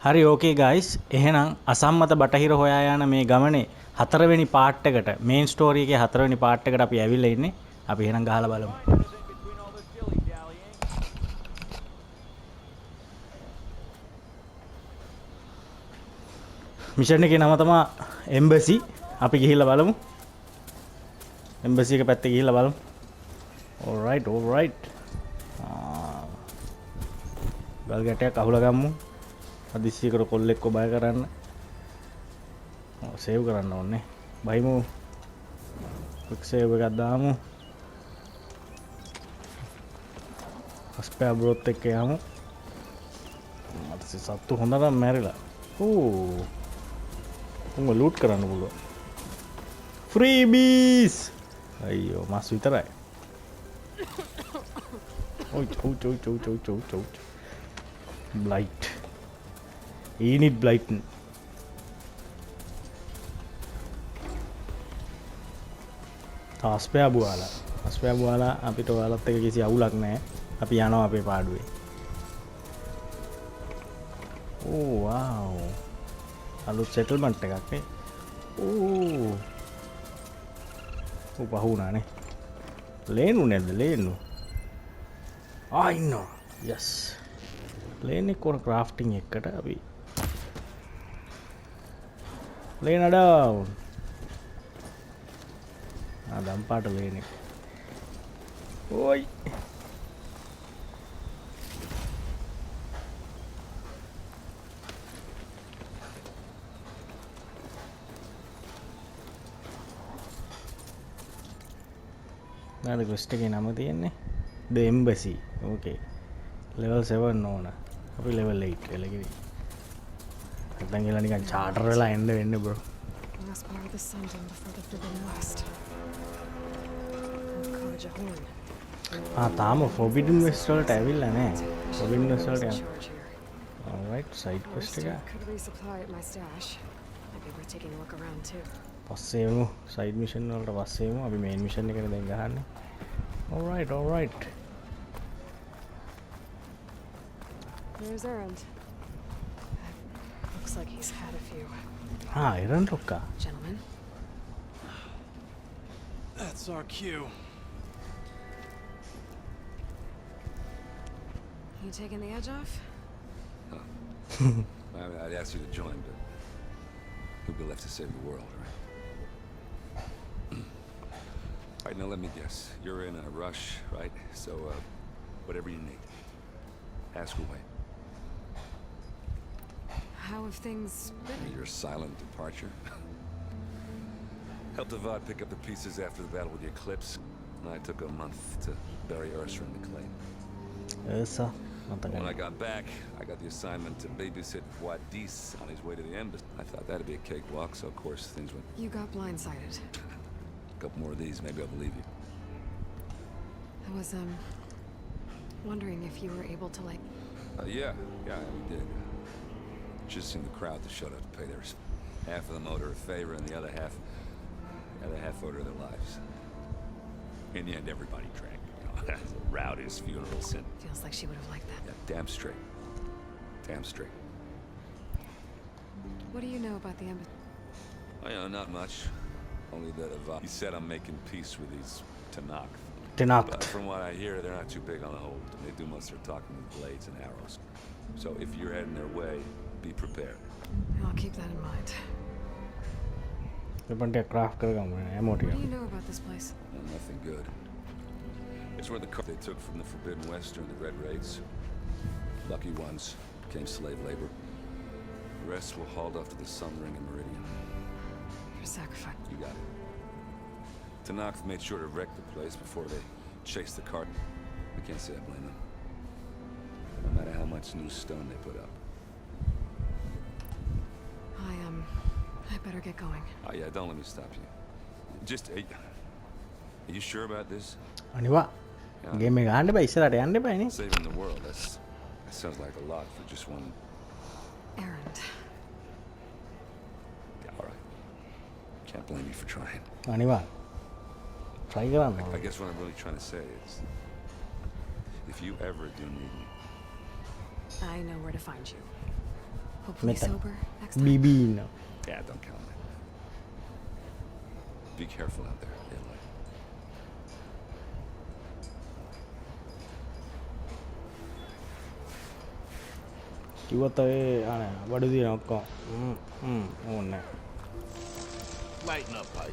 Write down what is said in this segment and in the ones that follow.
හරි ඕකේ ගයිස්. එහෙනම් අසම්මත බටහිර හොයා යන මේ ගමනේ හතරවෙනි පාර්ට් එකට මේන් ස්ටෝරි එකේ හතරවෙනි පාර්ට් එකට අපි ඇවිල්ලා ඉන්නේ. අපි එහෙනම් ගහලා බලමු. මිෂන් එකේ නම තමයි එම්බසි. අපි ගිහිල්ලා බලමු. එම්බසි එක පැත්තේ ගිහිල්ලා බලමු. alright. ගල් ගැටයක් අහුලා ගමු. අදිසියකට කොල්ලෙක්ව බය කරන්න. සේව් කරන්න ඕනේ. බයිමු. ක්වික් සේව් එකක් දාමු. ස්පෙයා බ්‍රොත් එක්ක යමු. මට සත්තු හොඳටම මැරිලා. උඹ ලූට් කරන්න පුළුවන්. ෆ්‍රීබීස්. අයියෝ මස් විතරයි. ඔයි. බ්ලයිට්. Need blight. අස්පයා බුවාලා අපිට ඔයාලත් එක කිසි අවුලක් නැහැ. අපි යනවා අපේ පාඩුවේ. ඕ වව්. අලුත් සෙටල්මන්ට් එකක් නේ. ඕ පහ වුණානේ. ලේනු නේද ලේනු. ඉන්නවා. යස්. ලේන් එක කොන ක්‍රාෆ්ටිං එකට අපි Lay it down. Dampata lane. Oi. Now the quest again Amadine. The embassy. Okay. Level 7 no. Level 8. Tangila nikan charter la end end bro. Must borrow the sun before the forbidden west. College horn. Tama forbidden west වලට ඇවිල්ලා නෑ. Forbidden west වලට යන්න. Alright, side quest එක. Could resupply at my stash. Maybe we're taking a look around too. පස්සේමු side mission වලට පස්සේමු. අපි main mission එකනේ දැන් ගහන්නේ. Alright. There's Errand. Looks like he's had a few. Errand Rocka. Gentlemen. That's our cue. You taking the edge off? I'd ask you to join, but who'd be left to save the world, right? Alright, now let me guess. You're in a rush, right? So, whatever you need. Ask away. How have things been? Your silent departure. Helped Avad pick up the pieces after the battle with the Eclipse. And I took a month to bury Ursa in the clay. Ursa? When I got back, I got the assignment to babysit Wadis on his way to the embassy. I thought that'd be a cakewalk, so of course things went... You got blindsided. A couple more of these, maybe I'll believe you. I was, wondering if you were able to, like... Yeah, we did. Just seen the crowd that showed up to pay theirs. Half of them owed her a favor, and the other half owed her their lives. In the end, everybody drank. That's the rowdiest funeral sin. Feels like she would have liked that. Yeah, damn straight. What do you know about the embassy? Well, not much. Only that he said I'm making peace with these Tanakh. But from what I hear, they're not too big on the hold. They do most of their talking with blades and arrows. So if you're heading their way, be prepared. I'll keep that in mind. What do you know about this place? Nothing good. It's where the car they took from the Forbidden West during the Red Raids. Lucky ones became slave labor. The rest were hauled off to the Sun Ring and Meridian. For sacrifice. You got it. Tanakh made sure to wreck the place before they chased the cart. I can't say I blame them. No matter how much new stone they put up. I better get going. Yeah, don't let me stop you. Just, are you sure about this? Aniwa. Game එක ගන්න බෑ ඉස්සරහට යන්න බෑනේ. Saving the world, that sounds like a lot for just one errand. Yeah, all right. Can't blame you for trying. Aniwa. Try කරන්න. I guess what I'm really trying to say is if you ever do need me, I know where to find you. Hopefully Meta. sober next time. BB ඉන්නවා. Yeah, don't count on it. Be careful out there, Aloy. කිව්වොත් ඔය අනේ බඩු දින ඔක්කොම. ඕනේ. Lighten up, Pai.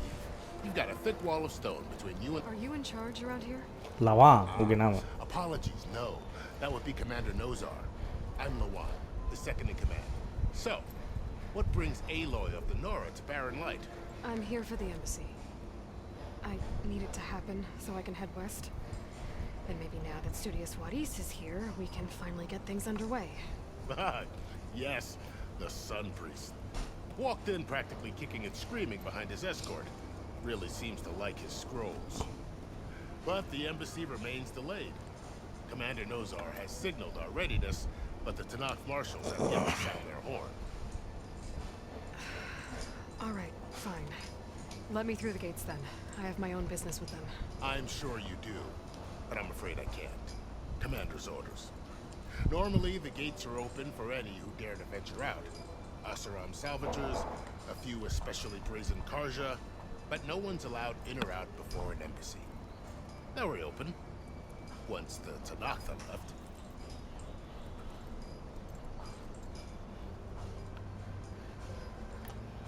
You've got a thick wall of stone between you and... Are you in charge around here? ලවා උගේ නම. Apologies, no. That would be Commander Nozar. I'm Lawan, the second in command. So, what brings Aloy of the Nora to Barren Light? I'm here for the embassy. I need it to happen so I can head west. And maybe now that Studios Juarez is here, we can finally get things underway. Yes, the Sun Priest. Walked in practically kicking and screaming behind his escort. Really seems to like his scrolls. But the embassy remains delayed. Commander Nozar has signaled our readiness, but the Tanakh marshals have yet to sound their horn. All right, fine. Let me through the gates then. I have my own business with them. I'm sure you do, but I'm afraid I can't. Commander's orders. Normally, the gates are open for any who dare to venture out. Asaram salvagers, a few especially brazen Karja, but no one's allowed in or out before an embassy. Now we're open, once the Tanakh are left.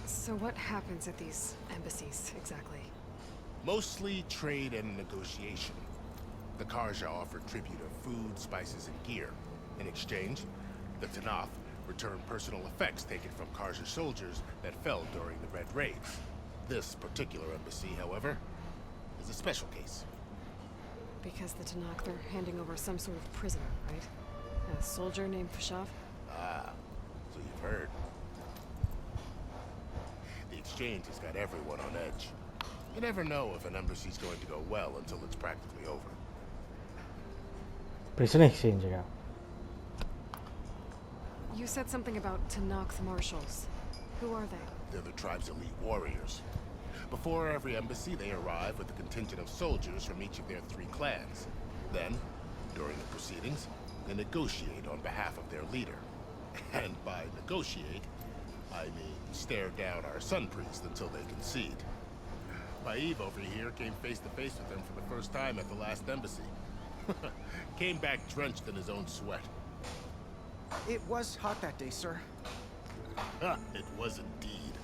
So what happens at these embassies, exactly? Mostly trade and negotiation. The Karja offer tribute of food, spices, and gear. In exchange, the Tanakh return personal effects taken from Karja soldiers that fell during the Red Raids. This particular embassy, however, is a special case. Because the Tanakh are handing over some sort of prisoner, right? A soldier named Fashav? Ah, so you've heard. The exchange has got everyone on edge. You never know if an embassy's going to go well until it's practically over. Prison exchange එක. You said something about Tanakh marshals. Who are they? They're the tribe's elite warriors. Before every embassy, they arrive with a contingent of soldiers from each of their 3 clans. Then, during the proceedings, they negotiate on behalf of their leader. And by negotiate, I mean stare down our Sun Priest until they concede. Maeve over here came face to face with them for the first time at the last embassy. Came back drenched in his own sweat. It was hot that day, sir. It was indeed.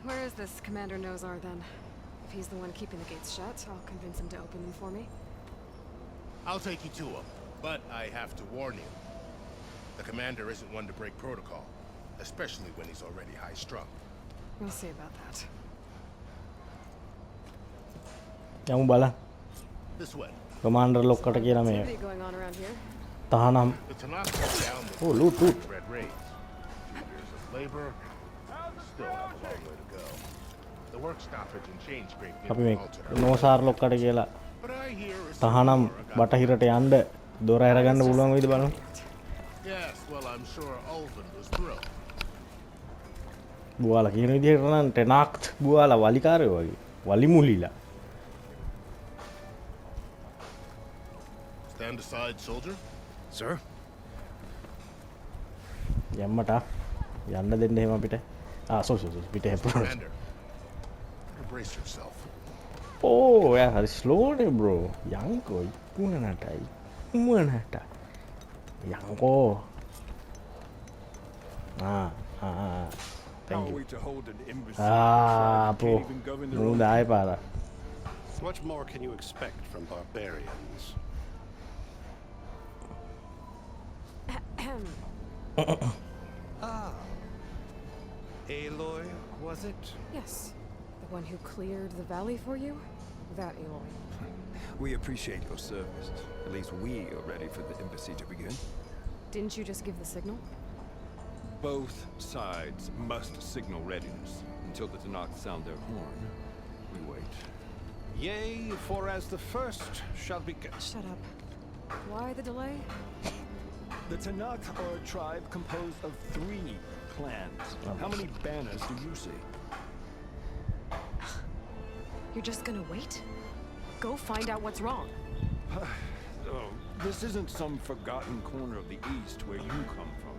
Where is this Commander Nozar then? If he's the one keeping the gates shut, I'll convince him to open them for me. I'll take you to him, but I have to warn you. The commander isn't one to break protocol, especially when he's already high-strung. We'll see about that. යමු බලන්න. This way. Commander ලොක්කට කියන මේ Activity going on around here. තහනම්. The Tanakh is down the Oh, loot. Red Raids. 2 years of labor, still have a long way to go. The work stoppage and change scrape අපි මේ didn't alter our නෝසාර් ලොක්කට කියලා But I hear a තහනම් similar බටහිරට යන්න දොර අරගන්න පුළුවන් වේද බලමු. Yes, well, I'm sure Ulvin was thrilled. බුවාලා කියන විදිහට නම් ටෙනාක්ට් බුවාලා වලිකාරයෝ වගේ. වලි මුලිලා. Stand aside, soldier. Sir? යම්මට යන්න දෙන්න එහෙම අපිට. සෝ පිට හැප්පුණා. Commander, brace yourself. යා හරි ස්ලෝනේ bro. යන්කෝ ඉක්මනටයි. ඉක්මනට. යන්කෝ. How are we to hold an embassy? Poya. Can't even govern their මූ own. දායි පාර. What more can you expect from barbarians? Aloy, was it? Yes. The one who cleared the valley for you? That Aloy. We appreciate your service. At least we are ready for the embassy to begin. Didn't you just give the signal? Both sides must signal readiness. Until the Tanakh sound their horn, we wait. Yea, for as the first shall be... Shut up. Why the delay? The Tanakh are a tribe composed of 3 clans. How many banners do you see? You're just gonna wait? Go find out what's wrong. Oh, This isn't some forgotten corner of the East where you come from.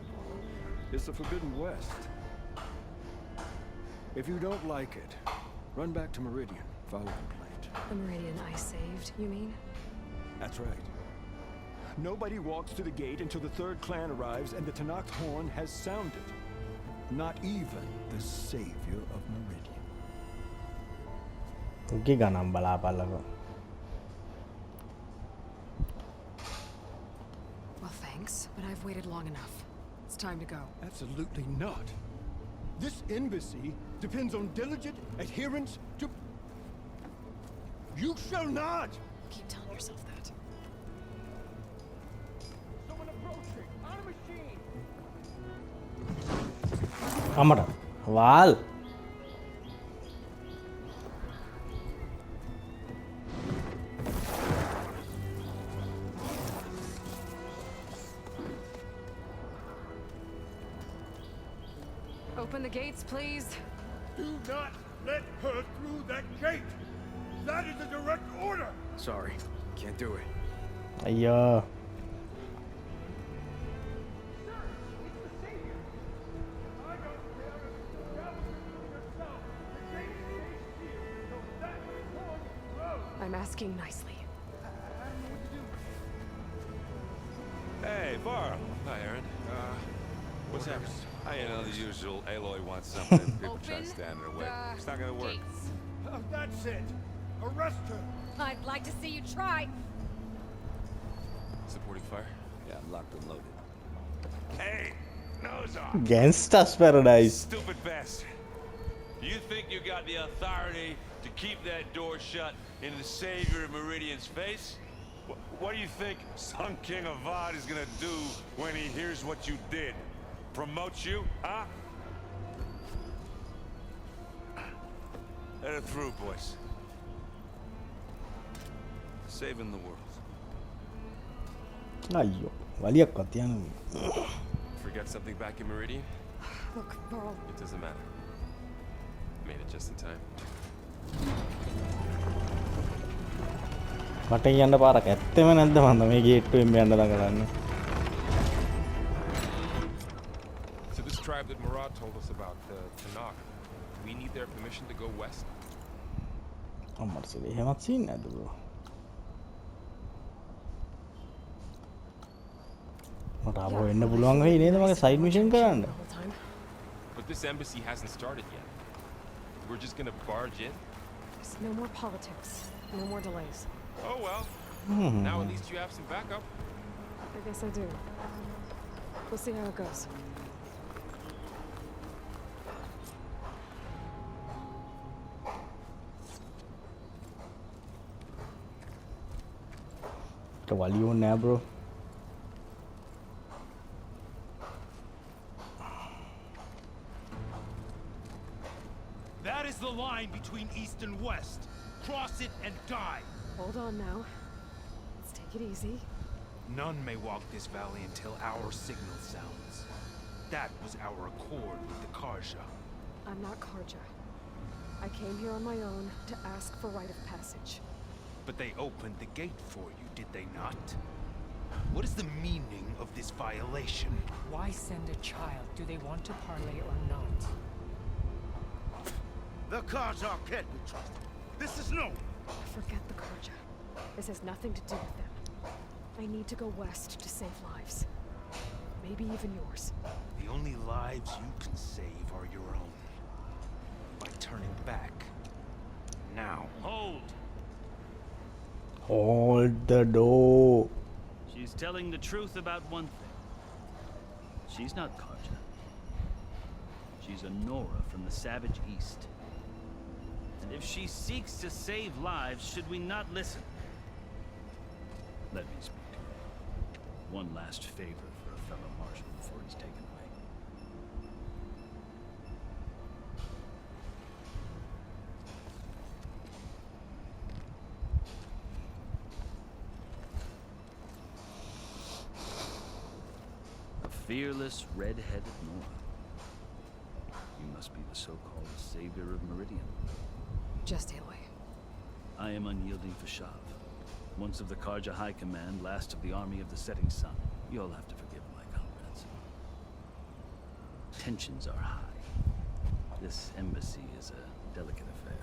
It's the Forbidden West. If you don't like it, run back to Meridian, file a complaint. The Meridian I saved, you mean? That's right. Nobody walks to the gate until the third clan arrives and the Tanakh horn has sounded. Not even the savior of Meridian. Giganam balapalago. Well, thanks, but I've waited long enough. It's time to go. Absolutely not. This embassy depends on diligent adherence to... You shall not! Keep telling yourself that. Someone approaching! On a machine! Amara. Wal. Open the gates, please. Do not let her through that gate! That is a direct order! Sorry, can't do it. Ayyo. I'm asking nicely. Hey, Varl. Hi, Aaron. What's happening? I know the usual. Aloy wants something. People try to stand in her way. It's not gonna work. That's it! Arrest her! I'd like to see you try. Supporting fire? Yeah, I'm locked and loaded. Hey! Nose off! Gangsta's Paradise. Stupid bastard. You think you got the authority to keep that door shut in the savior of Meridian's face? What do you think Sun King Avad is gonna do when he hears what you did? Promote you, huh? Let her through, boys. Saving the world. Ayyo. Waliyak yan. Forget something back in Meridian? Look, Varl. It doesn't matter. Made it just in time. මට කියන්න පාරක් ඇත්තෙම නැද්ද මන්ද මේ ගේට්ටුවෙන් යන්න දඟලන්නේ. So this tribe that Murad told us about, the Tanakh, we need their permission to go west? අම්මට සෙලේ එහෙමත් සීන් නැද්ද බ්‍රෝ? මට ආවෝ එන්න පුළුවන් වෙයි නේද මගේ සයිඩ් මිෂන් කරන්න. But this embassy hasn't started yet. We're just gonna barge in? There's no more politics. No more delays. Oh well. Now at least you have some backup. I guess I do. We'll see how it goes. වලියෝ නෑ bro. That is the line between east and west. Cross it and die. Hold on now. Let's take it easy. None may walk this valley until our signal sounds. That was our accord with the Karja. I'm not Karja. I came here on my own to ask for rite of passage. But they opened the gate for you, did they not? What is the meaning of this violation? Why send a child? Do they want to parley or not? The Karja can't be trusted. This is no... Forget the Karja. This has nothing to do with them. I need to go west to save lives. Maybe even yours. The only lives you can save are your own. By turning back. Now. Hold! Hold the door. She's telling the truth about one thing. She's not Karja. She's a Nora from the savage east. And if she seeks to save lives, should we not listen? Let me speak to her. One last favor for a fellow marshal before he's taken away. A fearless, red-headed Nora. You must be the so-called savior of Meridian. Just Aloy. I am unyielding for Shav. Once of the Karja High Command, last of the army of the setting sun. You'll have to forgive my comrades. Tensions are high. This embassy is a delicate affair.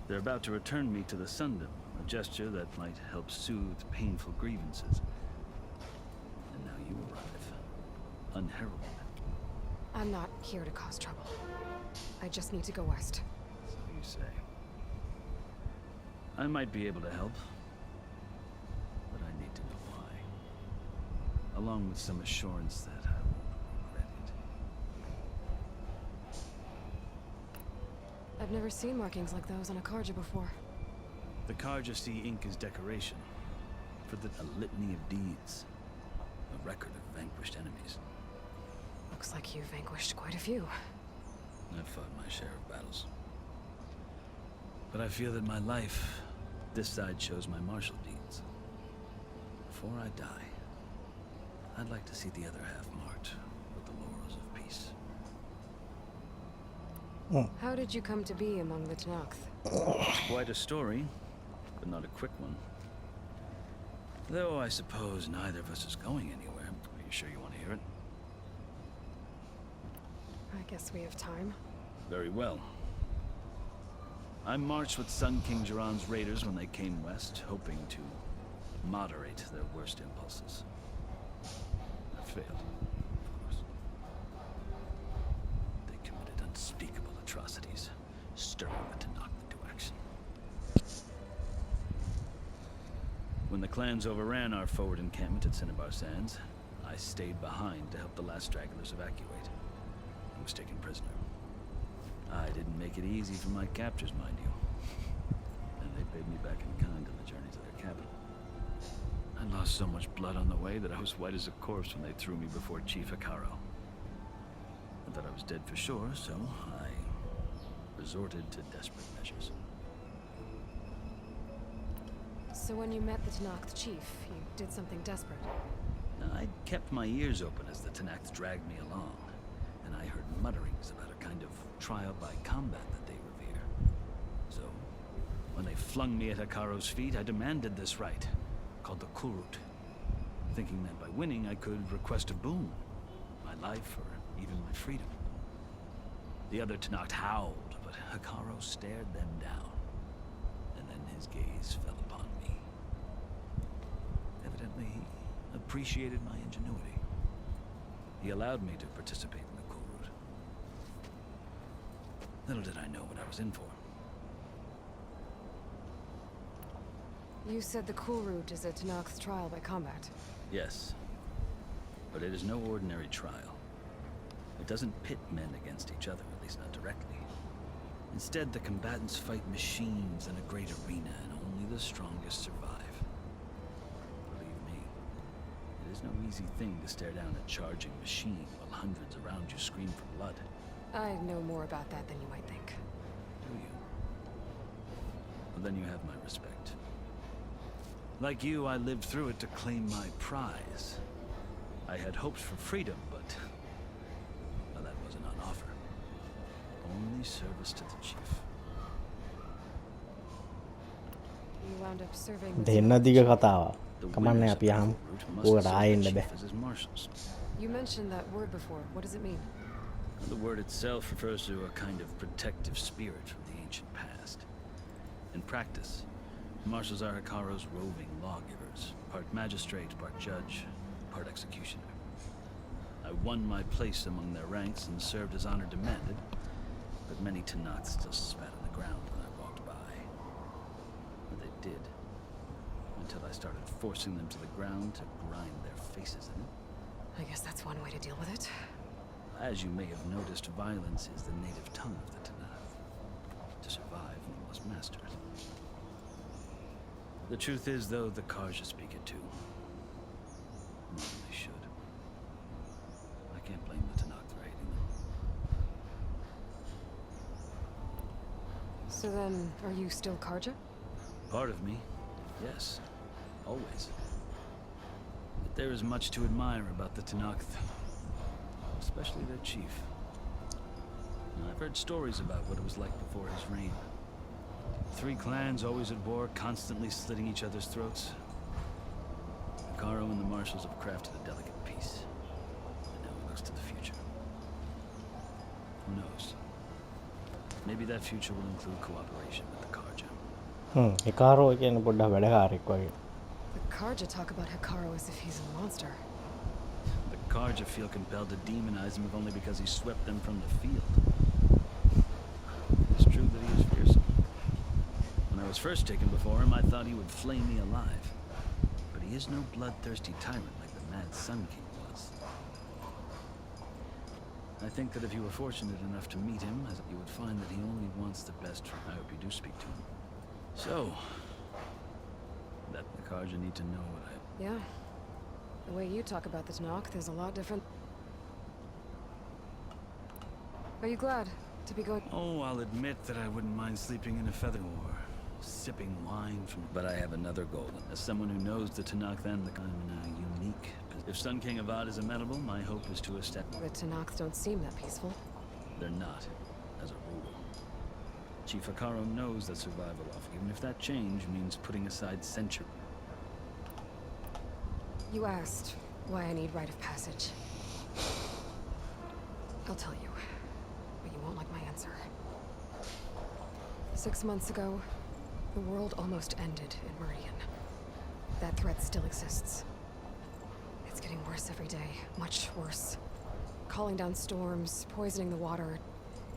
They're about to return me to the Sundom, a gesture that might help soothe painful grievances. And now you arrive, unheralded. I'm not here to cause trouble. I just need to go west. So you say. I might be able to help, but I need to know why. Along with some assurance that I won't regret it. I've never seen markings like those on a Karja before. The Karja see ink as decoration, for a litany of deeds, a record of vanquished enemies. Looks like you vanquished quite a few. I've fought my share of battles. But I feel that my life, this side shows my martial deeds. Before I die, I'd like to see the other half marked with the laurels of peace. How did you come to be among the Tenakth? It's quite a story, but not a quick one. Though I suppose neither of us is going anywhere. Are you sure you want to hear it? I guess we have time. Very well. I marched with Sun King Jiran's raiders when they came west, hoping to moderate their worst impulses. I failed, of course. They committed unspeakable atrocities, stirring the Tenakth into action. When the clans overran our forward encampment at Cinnabar Sands, I stayed behind to help the last stragglers evacuate. I was taken prisoner. I didn't make it easy for my captors, mind you. And they paid me back in kind on the journey to their capital. I lost so much blood on the way that I was white as a corpse when they threw me before Chief Hikaro. I thought I was dead for sure, so I resorted to desperate measures. So when you met the Tenakth chief, you did something desperate? I'd kept my ears open as the Tenakth dragged me along, and I heard mutterings about a kind of trial by combat that they revere. So, when they flung me at Hikaro's feet, I demanded this right, called the Kurut, thinking that by winning I could request a boon, my life or even my freedom. The other Tenakth howled, but Hikaro stared them down, and then his gaze fell upon me. Evidently, he appreciated my ingenuity. He allowed me to participate in the Kurut. Little did I know what I was in for. You said the Kurut is a Tenakth's trial by combat. Yes, but it is no ordinary trial. It doesn't pit men against each other, at least not directly. Instead, the combatants fight machines in a great arena, and only the strongest survive. Believe me, it is no easy thing to stare down a charging machine while hundreds around you scream for blood. I know more about that than you might think. Do you? Well, then you have my respect. Like you, I lived through it to claim my prize. I had hopes for freedom, but well, that wasn't on offer. Only service to the chief. You wound up serving දෙන්න දිග කතාව. කමන්නේ අපි අහමු. ඔකට ආයෙන්න බෑ. As his marshals. You mentioned that word before. What does it mean? The word itself refers to a kind of protective spirit from the ancient past. In practice, marshals are Hikaro's roving lawgivers, part magistrate, part judge, part executioner. I won my place among their ranks and served as honor demanded, but many Tenakth still spat on the ground when I walked by. Or they did, until I started forcing them to the ground to grind their faces in it. I guess that's one way to deal with it. As you may have noticed, violence is the native tongue of the Tenakth. To survive, one must master it. The truth is, though, the Karja speak it too. More than they should. I can't blame the Tenakth for hating them. So then, are you still Karja? Part of me, yes. Always. But there is much to admire about the Tenakth. Especially their chief. I've heard stories about what it was like before his reign. Three clans always at war, constantly slitting each other's throats. Hekarro and the marshals have crafted a delicate peace. And now it looks to the future. Who knows? Maybe that future will include cooperation with the Karja. Hekarro කියන්නේ පොඩ්ඩක් වැඩකාරයෙක් වගේ. The Karja talk about Hekarro as if he's a monster. The Karja feel compelled to demonize him if only because he swept them from the field. It's true that he is fearsome. When I was first taken before him, I thought he would flay me alive. But he is no bloodthirsty tyrant like the Mad Sun King was. I think that if you were fortunate enough to meet him, you would find that he only wants the best for I hope you do speak to him. So, that the Karja need to know what I... Yeah. The way you talk about the Tanakh, there's a lot different. Are you glad to be going? Oh, I'll admit that I wouldn't mind sleeping in a feather or sipping wine from... But I have another goal. As someone who knows the Tanakh and the I'm in a unique... If Sun King Avad is amenable, my hope is to establish... The Tanakhs don't seem that peaceful. They're not, as a rule. Chief Hekarro knows that survival off, even if that change means putting aside century. You asked why I need rite of passage. I'll tell you, but you won't like my answer. 6 months ago, the world almost ended in Meridian. That threat still exists. It's getting worse every day, much worse. Calling down storms, poisoning the water,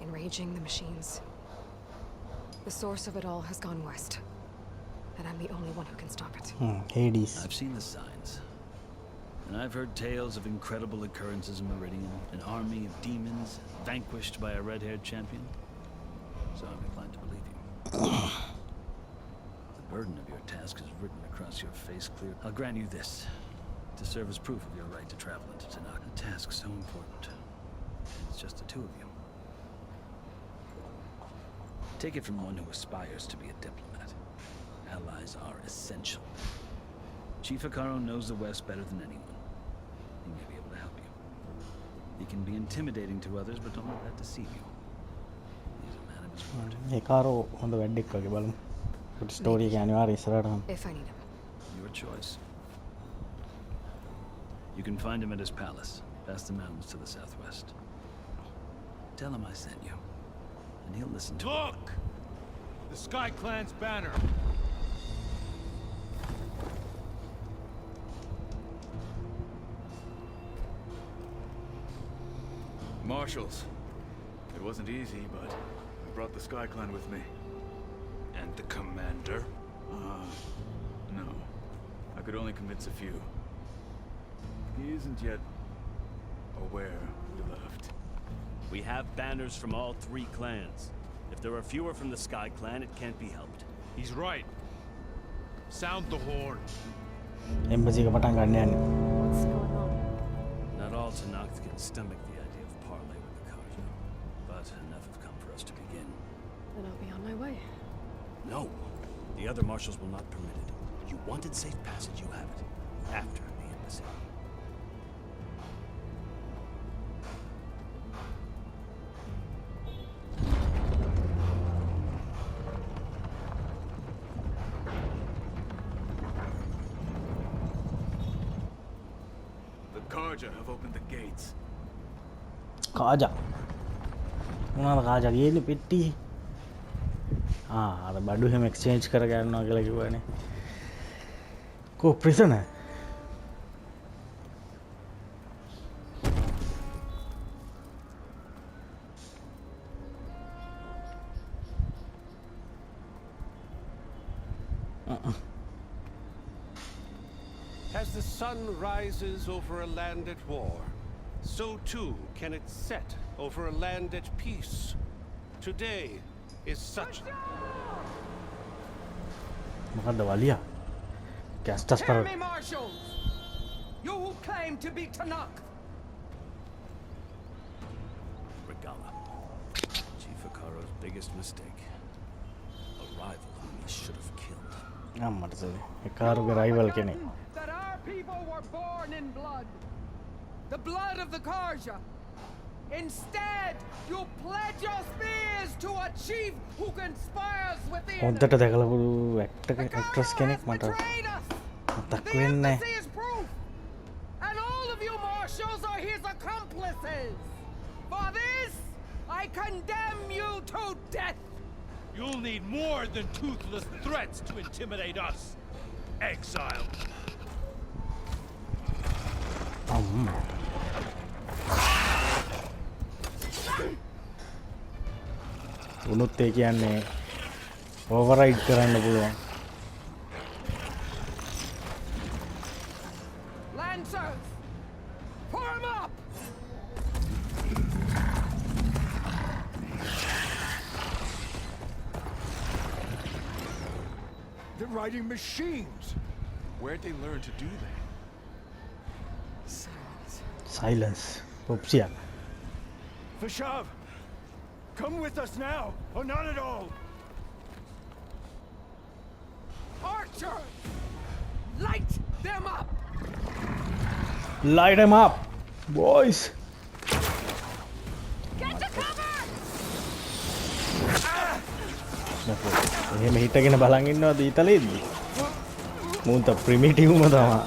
enraging the machines. The source of it all has gone west, and I'm the only one who can stop it. Hades. I've seen the signs. And I've heard tales of incredible occurrences in Meridian, an army of demons vanquished by a red-haired champion. So I'm inclined to believe you. The burden of your task is written across your face clear. I'll grant you this, to serve as proof of your right to travel into Tanakh. A task so important. It's just the two of you. Take it from one who aspires to be a diplomat. Allies are essential. Chief Hekarro knows the West better than anyone. He may be able to help you. He can be intimidating to others, but don't let that deceive you. He's a man of his word. Hekarro හොඳ වැඩක් වගේ බලමු. පොඩි story එක අනිවාර්ය ඉස්සරහට ගමු. If I need him. Your choice. You can find him at his palace, past the mountains to the southwest. Tell him I sent you, and he'll listen to Look! The Sky Clan's banner. Marshals. It wasn't easy, but I brought the Sky Clan with me. And the commander? No. I could only convince a few. He isn't yet aware we left. We have banners from all three clans. If there are fewer from the Sky Clan, it can't be helped. He's right. Sound the horn. Embassy එක පටන් ගන්න යන්නේ. What's going on? Not all Tanakhs can stomach the idea of parley with the Karja, but enough have come for us to begin. Then I'll be on my way. No. The other marshals will not permit it. You wanted safe passage, you have it. After the embassy. The Karja have opened the gates. කාජා. මොනවාද කාජා කියන්නේ පෙට්ටි? අර බඩු හැම exchange කර ගන්නවා කියලා කිව්වනේ. කො ප්‍රිසනර්? As the sun rises over a land at war, so too can it set over a land at peace. Today is such... මොකද්ද වලියා? කැස්ටස් Hear පර. me, marshals! You who claim to be Tanakh! Regala. Chief Hekarro's biggest mistake. A rival whom he should have killed. අම්මට සරි. Hekarroගේ rival කෙනෙක්. That our people were born in blood. The blood of the Karja. Instead, you pledge your spears to a chief who conspires with the හොද්දට දැකලා පුළු actress කෙනෙක් මට මතක් වෙන්නේ embassy is proof, and all of you marshals are his accomplices. For this, I condemn you to death. You'll need more than toothless threats to intimidate us. Exile. උනුත් ඒ කියන්නේ ඕවර්රයිඩ් කරන්න පුළුවන්. Lancers, form up. They're riding machines. Where'd they learn to do that? Silence. Popsia. Vashav, come with us now, or not at all. Archer, light them up. Light them up, boys. Get to cover. එහෙම හිටගෙන බලන් ඉන්නවද ඊතලෙද්දි? මූන්ත ප්‍රිමිටිව්ම තමයි.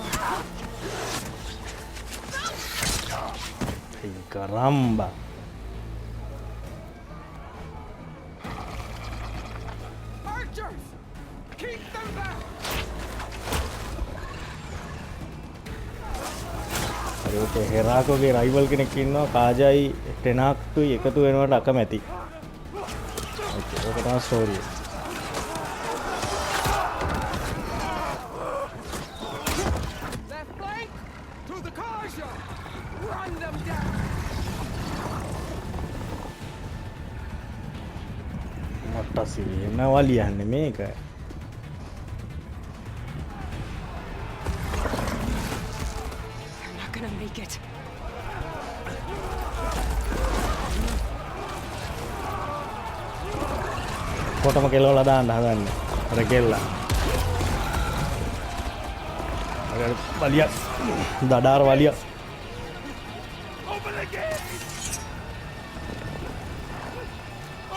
Caramba. Archers, keep them back. හරි ඔතේ හෙරාකෝගේ rival කෙනෙක් ඉන්නවා කාජයි ටෙනාක්ටුයි එකතු වෙනවට අකමැති. ඕකේ ඕක තමයි ස්ටෝරිය. Left flank to the Kaja. Run them down. මට්ටසි වෙනවා ලියන්නේ මේක. They're not gonna make it. කොටම කෙලවලා දාන්න හදන්නේ. අර කෙල්ලා. අර වලිය දඩාර වලිය. Open the gate!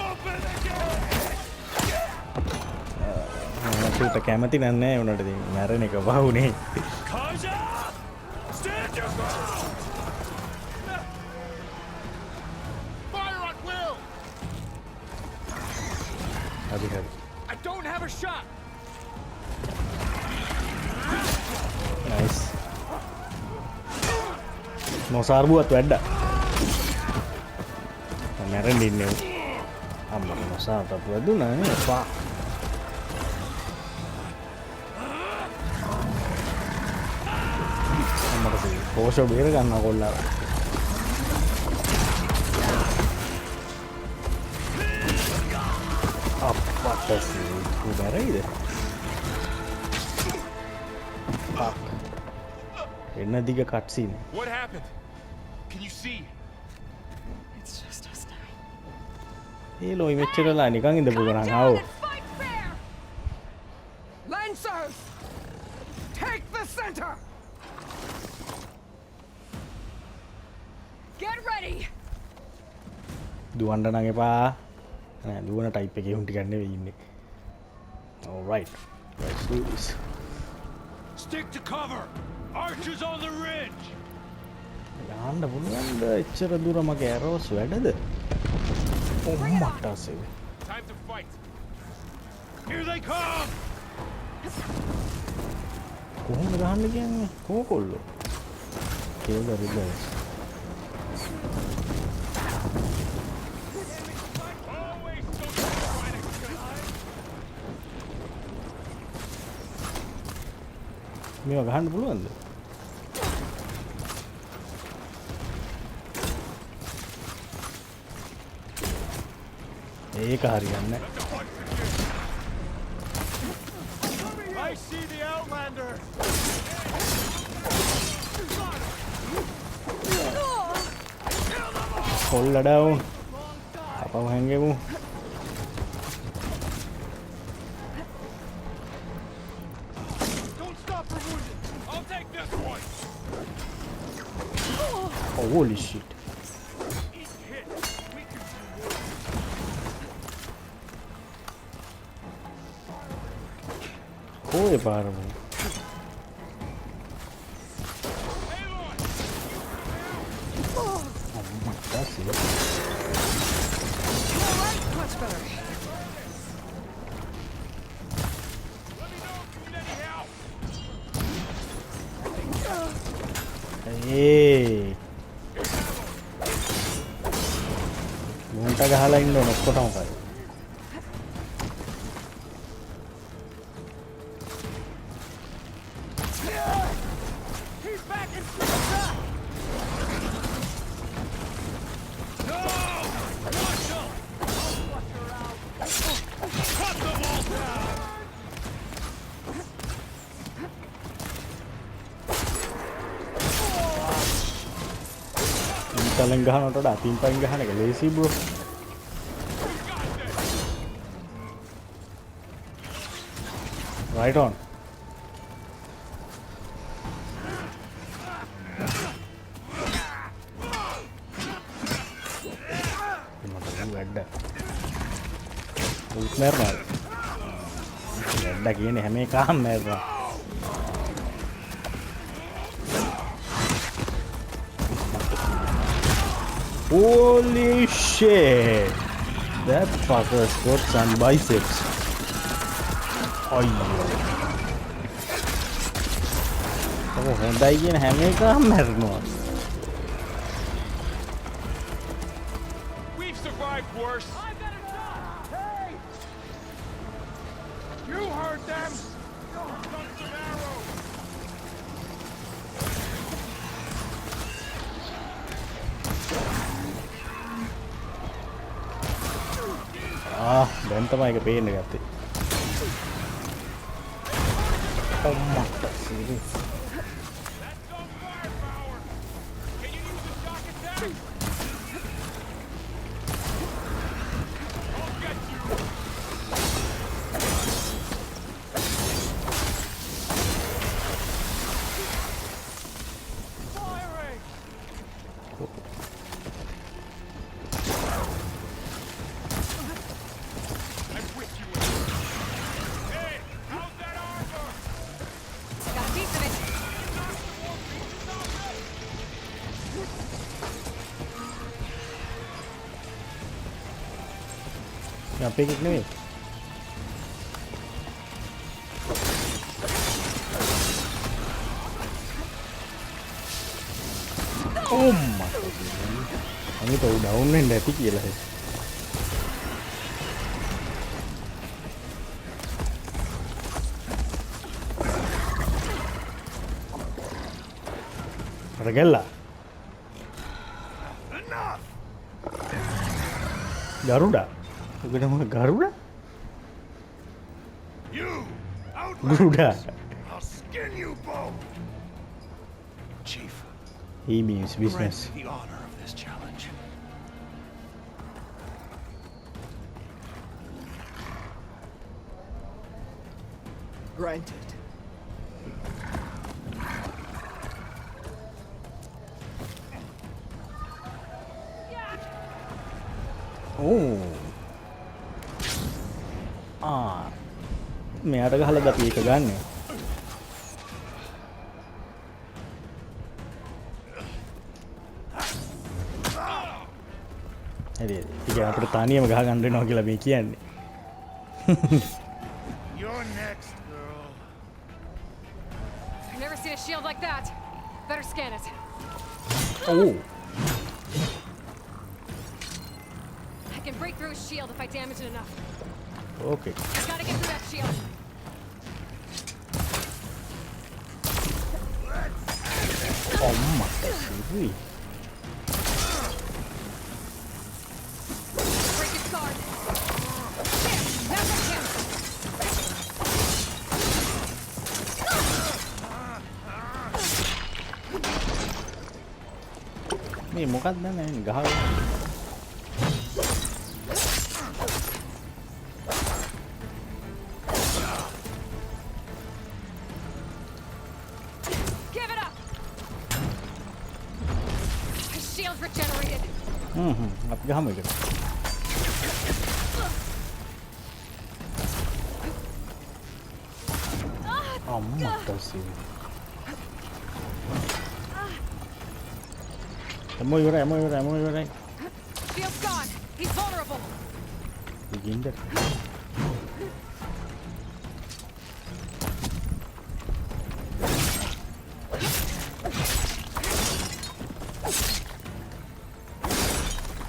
Open the gate! මට කැමති නෑ උනට ඉතින් මැරෙන එක වහුනේ. Kaja! Stand your ground! Fire at will. හරි හරි. I don't have a shot. Nice. නොසාර්බුවත් වැඩ්ඩා. මැරෙන්න ඉන්නේ. අම්මා නොසාර්ටත් වැදුනා නේ. පා. අම්මට පෝෂෝ බේර ගන්නවා කොල්ලා. අප්පට උඩරයිද? Fuck. එන්න දිග cut scene. What happened? Can you see? It's just us now. ඒ ලොයි මෙච්චරලා නිකන් ඉඳපු ගණන් ආවෝ. Lancers, take the center. Get ready. දුවන්න නම් එපා. නෑ දුවන ටයිප් එකේ උන් ටිකක් නෙවෙයි ඉන්නේ. All right. Let's do this. Stick to cover! Archers on the ridge! යන්න පුළුවන්ද එච්චර දුර මගේ ඇරෝස් වැඩද? මට්ටසේ. Time to fight. Here they come! කොහොමද ගහන්න කියන්නේ? කෝකොල්ලෝ. කේල්ද රිදස්. මේවා ගහන්න පුළුවන්ද? ඒක හරියන්නේ I see the Outlander! කොල්ල ඩවුන් අපව හැංගෙමු Don't stop for wounded! I'll take this one! holy shit කොහේ පාරම Much better. ඒ මොන්ට ගහලා ඉන්න ඕන ඔක්කොටම කයි Kalian gahana udah timpain gahana ke lazy bro. Right on. Merah. Ada gini hame kam merah. Holy shit! That fucker's got some biceps. Oh Honda again hame kam merah. We've survived worse. Hey! You heard them! Guns and arrows! දැන් තමයි ඒක පේන්න ගත්තේ. අම්මට serious. Sampai gini nih. Oh my god. Ini tahu daunnya dari kecil lah. Regala. Garuda. Udah mau Garuda? Garuda. I'll skin you both. Chief. He means business. Grant the honor of this challenge. Granted. Oh. මෙයාට ගහලා අපි එක ගන්න. හරි. ඉතින් අපිට තනියම ගහ ගන්න වෙනවා කියලා මේ කියන්නේ. You're next, girl. I've never seen a shield like that. Better scan it. Oh. I can break through a shield if I damage it enough. Okay. I gotta get through that shield. Oh my god. Break his guard. There, now I can. මේ මොකක්ද නෑ ගහලා. අපි ගහමු එකට. අම්මටසේ එමෝ ඉවරයි Shield's gone. He's vulnerable. ඉගින්ද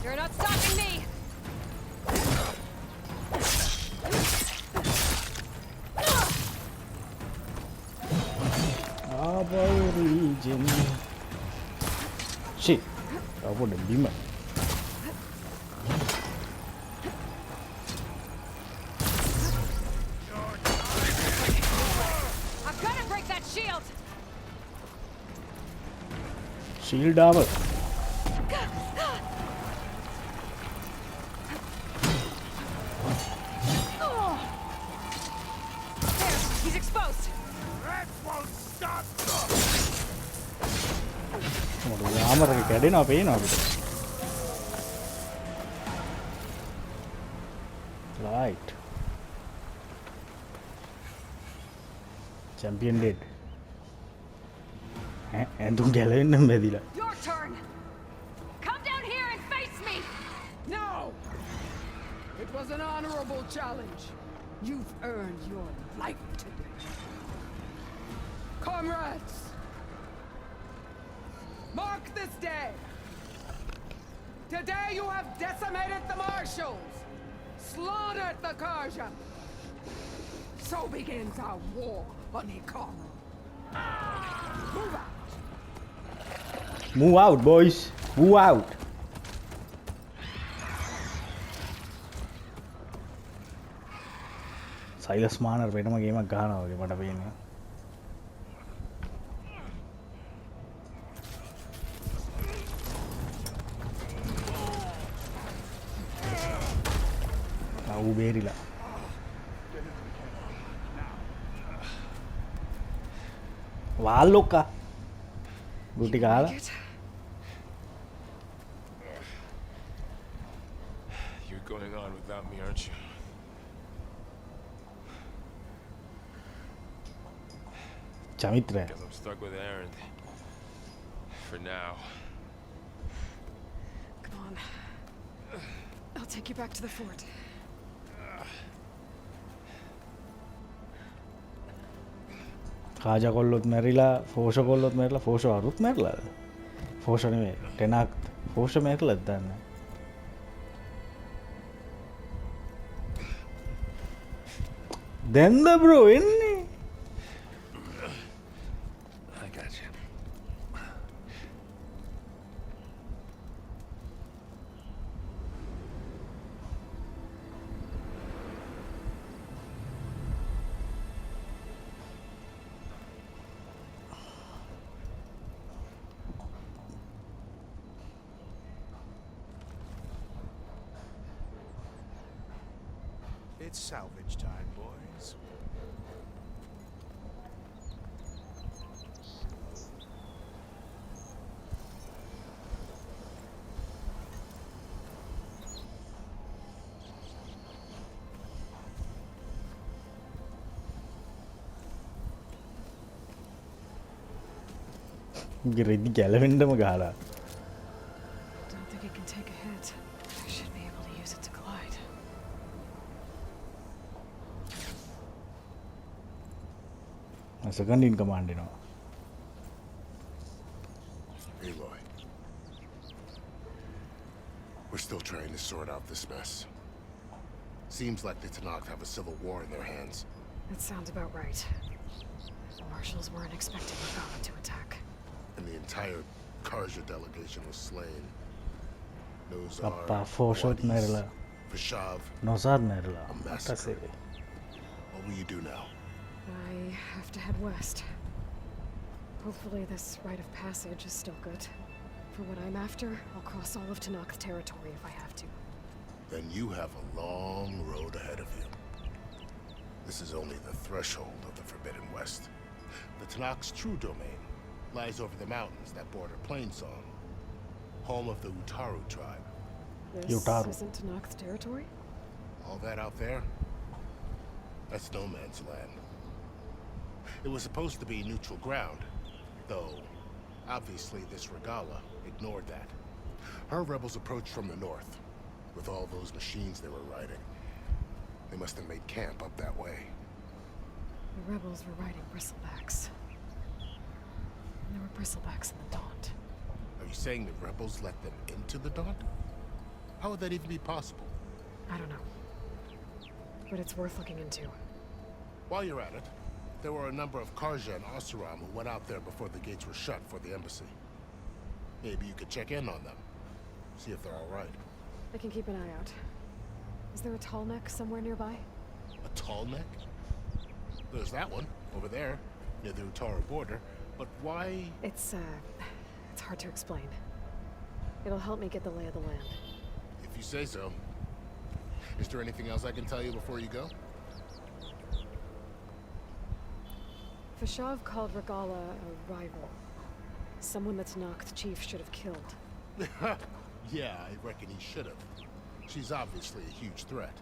You're not stopping me. region. Shit. I wouldn't be mad. I'm gonna break that shield. Shield armor. There, he's exposed. That won't stop. ආමර කැඩෙනවා පේනවා අපිට. Right. Champion dead. ඇඳුම් ගැලවෙන්න බැදිලා. Your turn. Come down here and face me. No! It was an honorable challenge. You've earned your life today. Comrades! Mark this day! Today you have decimated the marshals! Slaughtered the Karja! So begins our war on Ikara. Move out! Move out, boys. Move out. Silas Marner වෙනම ගේමක් ගහනවා වගේ මට පේන්නේ. ඌ බේරිලා. වාල්ලොක්කා. ගුටි කාලා. You're going on without me, aren't you? Chamitra. Because I'm stuck with Aaron. For now. Come on. I'll take you back to the fort. කාජා කොල්ලොත් මැරිලා ෆෝෂ කොල්ලොත් මැරිලා ෆෝෂ අරුත් මැරිලාද ෆෝෂ නෙමෙයි ටෙනක් ෆෝෂ මැරිලාද දන්නේ දැන්ද බ්‍රෝ එන්නේ I got you. It's salvage time, boys. රෙදි ගැලවෙන්නම ගහලා Don't think it can take a hit. I should be able to use it to glide. second in command Aloy. We're still trying to sort out this mess. Seems like the Tanakh have a civil war in their hands. That sounds about right. The marshals weren't expecting Magana to attack. And the entire Karja delegation was slain. Appa Foshot Merla. Vashav. Nosad Merla. A massacre. What will you do now? I have to head west. Hopefully this rite of passage is still good. For what I'm after, I'll cross all of Tanakh's territory if I have to. Then you have a long road ahead of you. This is only the threshold of the Forbidden West. The Tanakh's true domain lies over the mountains that border Plainsong, home of the Utaru tribe. This isn't Tanakh's territory? All that out there, that's no man's land. It was supposed to be neutral ground, though obviously this Regala ignored that. Her rebels approached from the north, with all those machines they were riding. They must have made camp up that way. The rebels were riding bristlebacks. And there were bristlebacks in the Daunt. Are you saying the rebels let them into the Daunt? How would that even be possible? I don't know. But it's worth looking into. While you're at it, there were a number of Karja and Oseram who went out there before the gates were shut for the embassy. Maybe you could check in on them. See if they're all right. I can keep an eye out. Is there a tall neck somewhere nearby? A tall neck? There's that one, over there, near the Utaru border. But why? It's hard to explain. It'll help me get the lay of the land. If you say so. Is there anything else I can tell you before you go? Fashav called Regala a rival. Someone that's Tanakh the chief should have killed. Yeah, I reckon he should have. She's obviously a huge threat.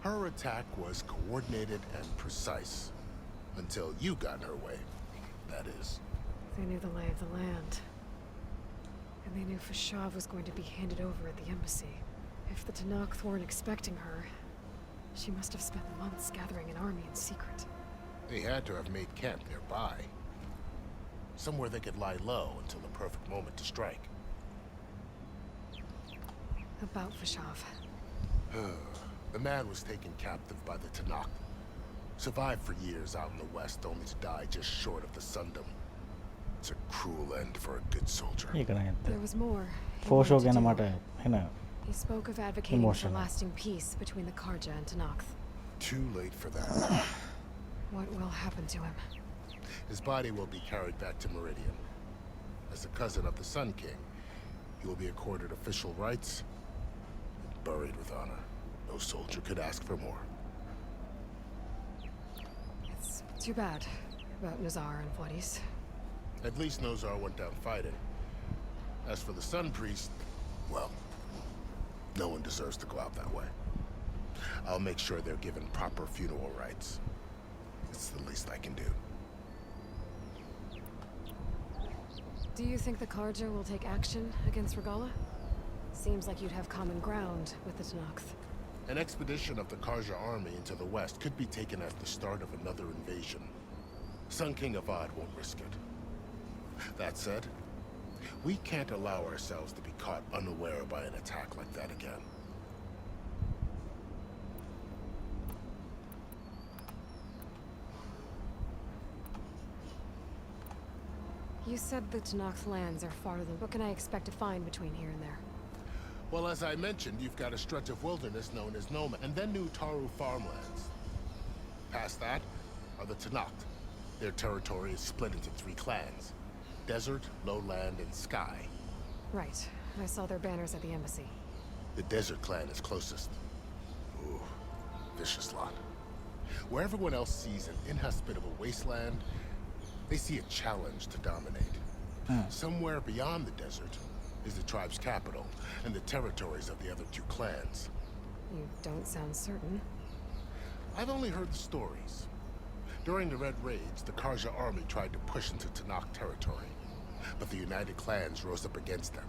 Her attack was coordinated and precise. Until you got in her way, that is. They knew the lay of the land. And they knew Fashav was going to be handed over at the embassy. If the Tanakh weren't expecting her, she must have spent months gathering an army in secret. They had to have made camp nearby. Somewhere they could lie low until the perfect moment to strike. About Fashav. The man was taken captive by the Tanakh. Survived for years out in the west, only to die just short of the Sundom. It's a cruel end for a good soldier. There was more. He spoke of advocating for lasting peace between the Karja and Tanakh. Too late for that. What will happen to him? His body will be carried back to Meridian. As a cousin of the Sun King, he will be accorded official rights and buried with honor. No soldier could ask for more. It's too bad about Nazar and Vladis. At least Nozar went down fighting. As for the Sun Priest, well, no one deserves to go out that way. I'll make sure they're given proper funeral rites. It's the least I can do. Do you think the Karja will take action against Regala? Seems like you'd have common ground with the Tanakh. An expedition of the Karja army into the west could be taken at the start of another invasion. Sun King Avad won't risk it. That said, we can't allow ourselves to be caught unaware by an attack like that again. You said the Tanakh lands are farther than... What can I expect to find between here and there? Well, as I mentioned, you've got a stretch of wilderness known as Noma, and then New Taru farmlands. Past that are the Tanakh. Their territory is split into 3 clans. Desert, Lowland, and Sky. Right. I saw their banners at the embassy. The Desert clan is closest. Ooh, vicious lot. Where everyone else sees an inhospitable wasteland, they see a challenge to dominate. Somewhere beyond the desert is the tribe's capital and the territories of the other 2 clans. You don't sound certain. I've only heard the stories. During the Red Raids, the Karja army tried to push into Tanakh territory, but the United Clans rose up against them,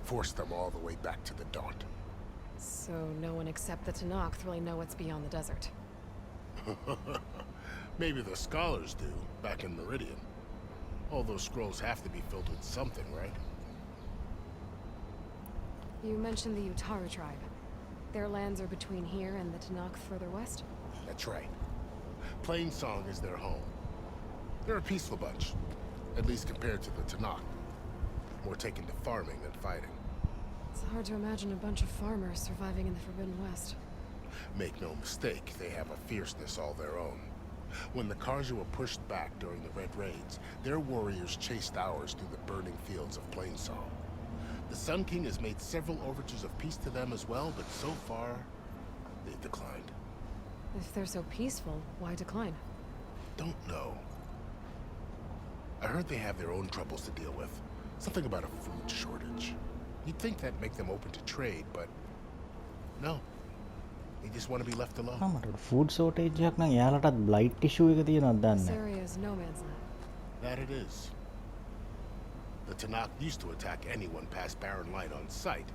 forced them all the way back to the Daunt. So no one except the Tanakh really know what's beyond the desert. Maybe the scholars do, back in Meridian. All those scrolls have to be filled with something, right? You mentioned the Utaru tribe. Their lands are between here and the Tanakh further west? That's right. Plainsong is their home. They're a peaceful bunch, at least compared to the Tanakh. More taken to farming than fighting. It's hard to imagine a bunch of farmers surviving in the Forbidden West. Make no mistake, they have a fierceness all their own. When the Karja were pushed back during the Red Raids, their warriors chased ours through the burning fields of Plainsong. The Sun King has made several overtures of peace to them as well, but so far, they've declined. If they're so peaceful, why decline? Don't know. I heard they have their own troubles to deal with. Something about a food shortage. You'd think that'd make them open to trade, but no. They just want to be left alone. Food shortage එකක් නම් එයාලටත් Blight ඉෂුව එක තියෙනවද This දන්නේ area is no man's land. That it is. The Tanakh used to attack anyone past Barren Light on sight,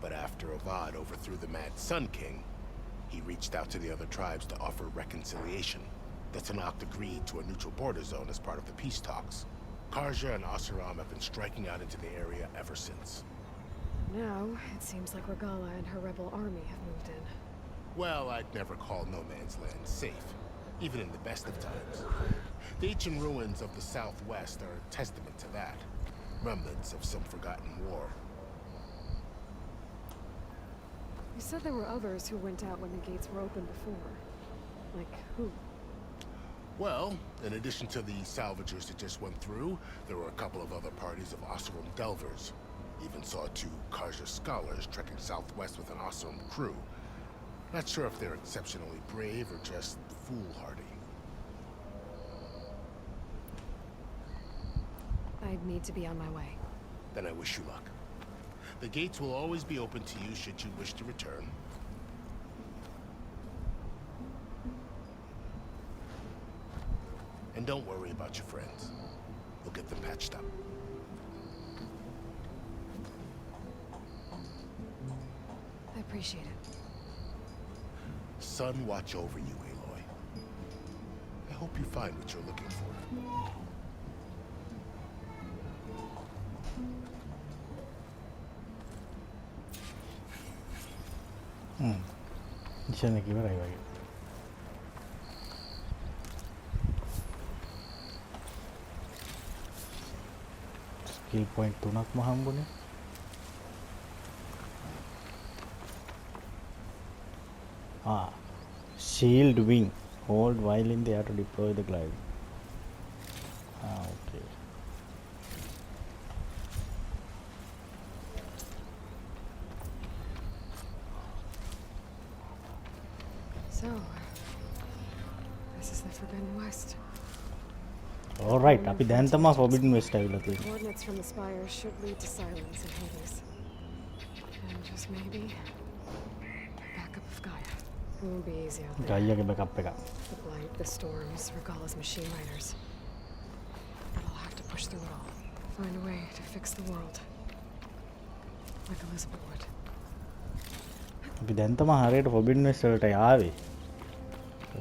but after Avad overthrew the Mad Sun King, he reached out to the other tribes to offer reconciliation. The Tanakh agreed to a neutral border zone as part of the peace talks. Karja and Asuram have been striking out into the area ever since. Now, it seems like Regala and her rebel army have moved in. Well, I'd never call no man's land safe, even in the best of times. The ancient ruins of the southwest are a testament to that. Remnants of some forgotten war. You said there were others who went out when the gates were open before. Like who? Well, in addition to the salvagers that just went through, there were a couple of other parties of Asuram delvers. Even saw 2 Karja scholars trekking southwest with an Asuram crew. Not sure if they're exceptionally brave or just foolhardy. I'd need to be on my way. Then I wish you luck. The gates will always be open to you should you wish to return. And don't worry about your friends. We'll get them patched up. I appreciate it. Sun watch over you, Aloy. I hope you find what you're looking for. Mission එක ඉවරයි වගේ. Skill point 3ක්ම හම්බුනේ. Shield wing. Hold while in the air to deploy the glide. Okay. So, this is the Forbidden West. Alright, අපි දැන් තමයි Forbidden West ඇවිල්ලා තියෙන්නේ. Coordinates from the spire should lead to silence in Hades. And just maybe, backup of Gaia. It won't be easy out there. ගයියාගේ backup එක. The blight, the storms, Regala's machine riders. But I'll have to push through it all. Find a way to fix the world. Like Elizabeth would. අපි දැන් තමයි හරියට Forbidden West වලට ආවේ.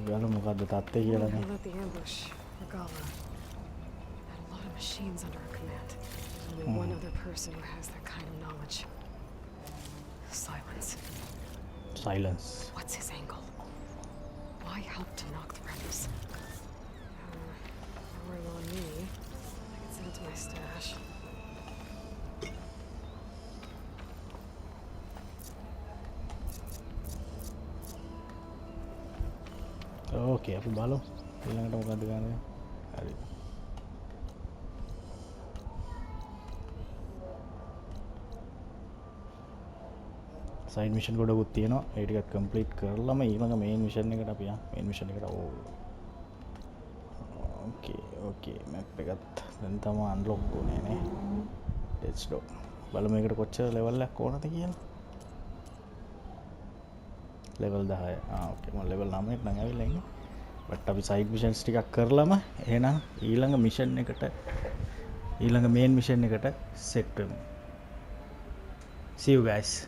ගාල මොකද්ද තත්ත්වය කියලා They නේද? let the ambush, Regala. Had a lot of machines under her command. Only one other person who has that kind of knowledge. Silence. Silence. What's his angle? Why help to knock the rebels? Worry on me. I can send it to my stash. Okay, අපි බලමු. ඊළඟට මොකද්ද ගන්නේ? හරි. Side mission ගොඩකුත් තියෙනවා. ඒ ටිකත් complete කරලාම ඊළඟ මේන් mission එකට අපි මේන් මිෂන් එකට ඕකේ මැප් එකත් දැන් තමයි අන්ලොක් වුනේ නේ. let's go. බලමු මේකට කොච්චර ලෙවල් එකක් ඕනද කියලා. ලෙවල් 10. ඕකේ මම ලෙවල් 9ට නම් ඇවිල්ලා ඉන්නේ. බට් අපි සයිඩ් මිෂන්ස් ටිකක් කරලාම එහෙනම් ඊළඟ මිෂන් එකට ඊළඟ මේන් මිෂන් එකට සෙට් වෙමු. see you guys.